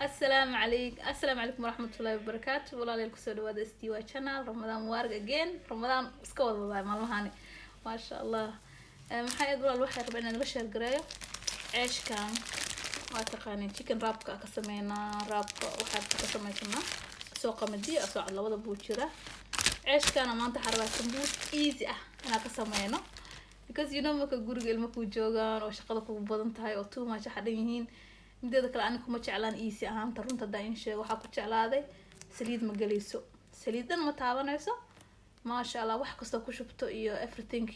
السلام عليكم ورحمة الله وبركاته. والله ليلكم سو دواada استيوا channel رمضان مبارك again. رمضان iska wada waday maalmahani ما شاء الله. maxay aad walaal waxay rabeen in la share gareeyo ceeshkan waa taqaaneen chicken wrap-ka ka sameynaa wrap-ka waxa ka sameysana soo qamadi soo cad labada buu jira ceeshkan maanta xarbaa sambuus easy ah inaan ka sameyno because you know marka guriga ilmo ku joogaan oo shaqada ku badan tahay oo too much xadan yihiin mideeda kale aniga kuma jeclaan easy ahaanta runta daan sheego waxa ku jeclaaday saliid ma galayso saliidan ma taabanayso ma sha Allah wax kasta ku shubto iyo everything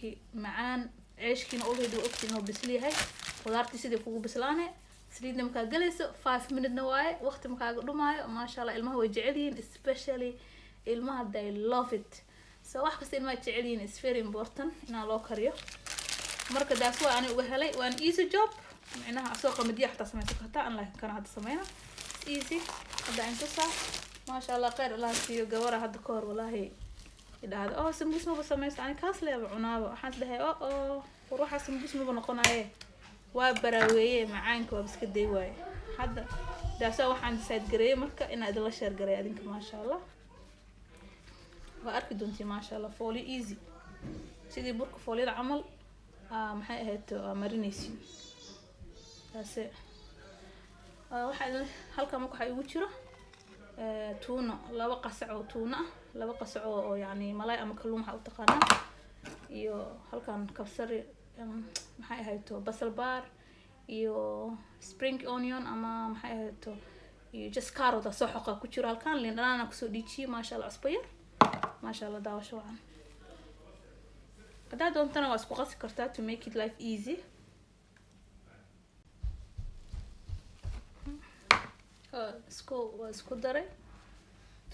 macaan ceeshkiina already ogtiin oo bisliyahay qudaartii sidii kugu bislaanay saliidna marka galayso 5 minutes na waaye waqti marka dhumaayo ma sha Allah ilmaha way jecel yihiin especially ilmaha they love it so wax kasta ilmaha jecel yihiin is very important in loo kariyo marka daas waa ani uga helay waan easy job معناها سوق مديح حتى سميته كهتا أنا لكن كان هذا سمينا easy هذا أنتو صح ما شاء الله خير الله فيه جواره هذا كور والله إذا هذا سمبوس ما بسميت يعني كاس لي عنابه حد ده وروح سمبوس ما بنقنا عليه وبراويه معانك وبس كده واي هذا ده سوى عند سيد جري مركا إن أدل شهر جري أدينك ما شاء الله وأركض أنتي ما شاء الله فولي easy سيدي برك فولي العمل محي هيت مارينيسيون taase waxa halka ma waxa igu jiro tuna laba qasac oo tuna laba qasac oo yaani malay ama kalluun waxa u taqaanaa iyo halkan kabsar maxay ahayto basal bar iyo spring onion ama maxay ahayto iyo just carrot soo xoqa ku jiro halkan liin dhanaan ku soo dhiijiye ma sha Allah cusbaya ma sha Allah daawasho wacan hadaa doontana waa isku qasi kartaa to make it life easy اسكو دري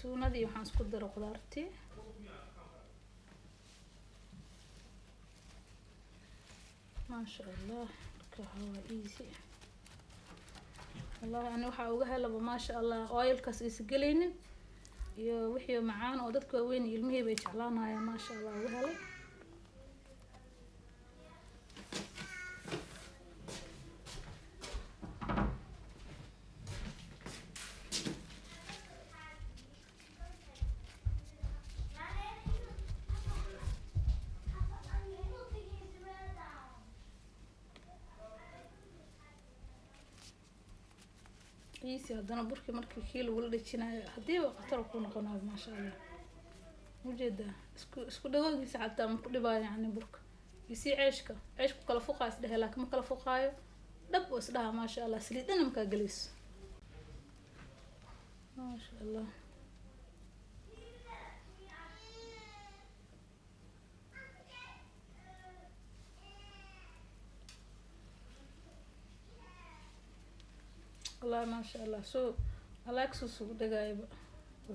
تونا دي waxaan isku daro qudaartii ما شاء الله كهوا easy والله أنا waxa uga helaba ما شاء الله oil kaas is galeynin iyo wixii macaan oo dadka weyn ilmihii bay jeclaanayaan ما شاء الله uga helay easy hadana burki markii kiilo wala dhajinayo hadii waa qatar ku noqonayo ma sha Allah wajida isku dhagoodiisa xataa ma ku dhibaayo yani burka isi ceeshku kala fuqaas dhahay laakiin ma kala fuqaayo dhab oo isdhaha ma sha Allah saliidana ma ka galayso ma sha Allah والله ما شاء الله سو الاكسس دغايبا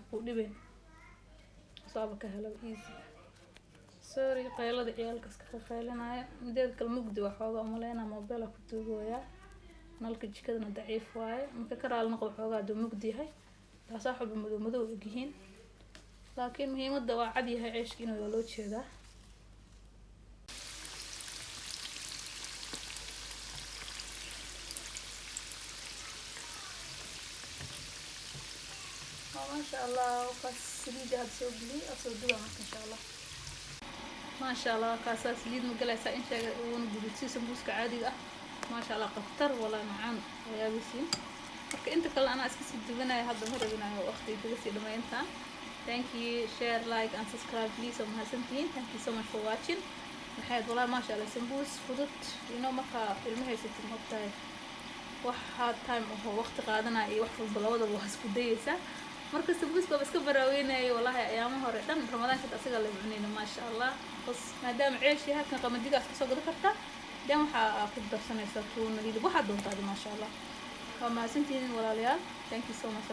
ku dhibeen saabka helo easy sorry qaylada ciyalka iska qaylinaya mideed kala mugdi waxooga umaleena mobile ku tuugooya nalka jikadana daciif waaye marka karaal noqo waxooga duu mugdi yahay taas wax walba madow yihiin laakiin muhiimadda waa cad yahay ceeshkiina waa loo jeedaa ما شاء الله وقاس سليد هاد سوبلي أصدقها ما شاء الله ما شاء الله قاس سليد مقلع إن شاء الله ونبدي سمبوسك عادي ما شاء الله قطر ولا معان ويا بسين أنت كلا أنا أسكت الدبنا هذا مرة بنا وأختي بس لما أنت thank you share like and subscribe please وما سنتين thank you so much for watching الحياة والله ما شاء الله سمبوس فضت you know مكا المهي ستين هبتاي واحد تايم وهو وقت قادنا أي واحد بالوضع وهسكو ديسة marka sambuus baa iska baraaweenay wallahi ayaamaha hore dhan ramadaanka asiga la cunayna ma sha Allah bas maadaama ceeshi halkan qamadigaas ka soo gad karta dan waxa ku darsanaysaa tuuna waxa doontaa ma sha Allah waa ma santiin walaalayaal thank you so much